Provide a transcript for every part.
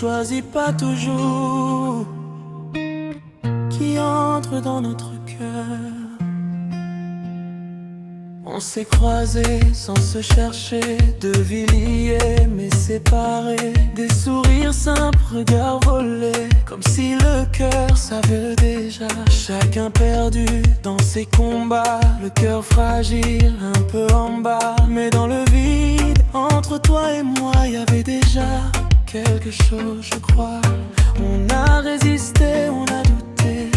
choisit pas toujours, qui entre dans notre cœur. On s'est croisés sans se chercher, de vies liées mais séparées, des sourires simples, regards volés, comme si le cœur savait déjà. Chacun perdu dans ses combats, le cœur fragile, un peu en bas. Mais dans le vide, entre toi et moi, y avait déjà quelque chose, je crois. On a résisté, on a douté,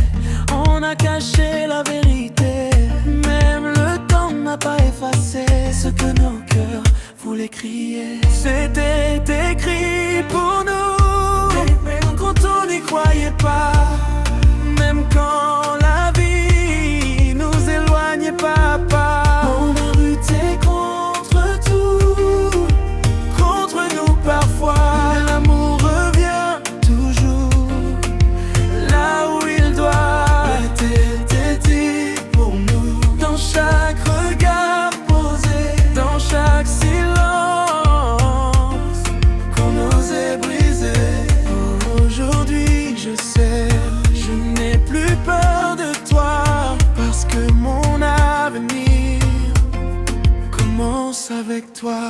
on a caché la vérité. Même le temps n'a pas effacé ce que nos cœurs voulaient crier. C'était écrit pour nous, même quand on n'y croyait pas. Même quand la vie nous éloignait pas à pas. On a lutté contre tout, contre nous parfois. Mais l'amour revient toujours là où il doit. C'était dit pour nous, dans chaque regard posé, dans chaque silence qu'on osait briser. Aujourd'hui je sais, je n'ai plus peur de toi, parce que mon avenir commence avec toi.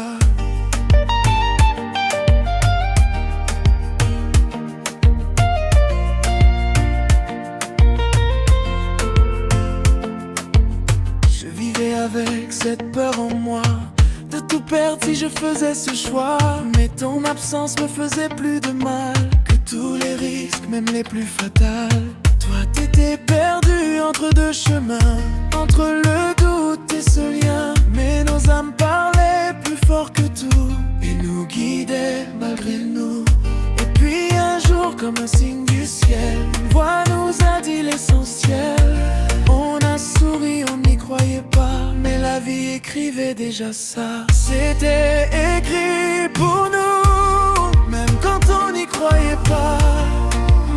Je vivais avec cette peur en moi, de tout perdre si je faisais ce choix. Mais ton absence me faisait plus de mal que tous les risques, même les plus fatals. Toi t'étais perdu entre deux chemins, entre le doute et ce lien. Mais nos âmes parlaient plus fort que tout et nous guidaient malgré nous. Et puis un jour, comme un signe du ciel, une voix nous a dit l'essentiel. On a souri, on n'y croyait pas, mais la vie écrivait déjà ça. C'était écrit pour nous, même quand on n'y croyait pas.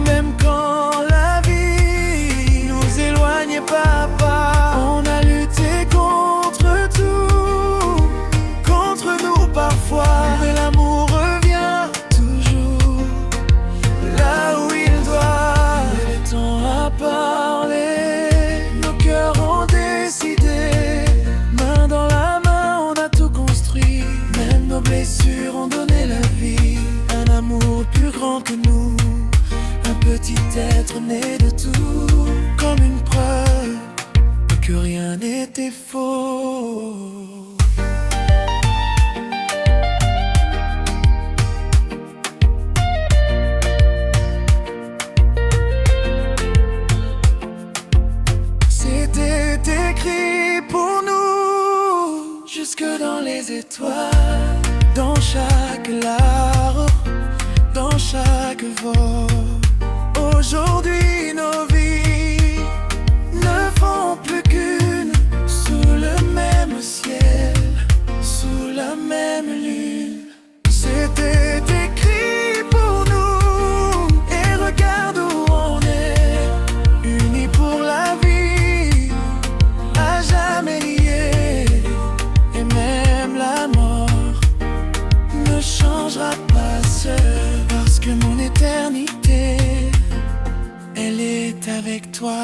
Même quand la vie nous éloignait pas à pas. On a lutté contre tout, contre nous parfois. Mais l'amour revient toujours là où il doit. Mais le temps a parlé, nos cœurs ont décidé. Main dans la main, on a tout construit. Même nos blessures ont donné la vie. Un amour plus grand que nous, un petit être né de tout, comme une preuve que rien n'était faux. C'était écrit pour nous, jusque dans les étoiles, dans chaque larme, dans chaque vol. Aujourd'hui nos vies ne font plus qu'une, sous le même ciel, sous la même lune. C'était écrit pour nous, et regarde où on est, unis pour la vie, à jamais liés. Et même la mort ne changera pas seule, parce que mon éternité, elle est avec toi.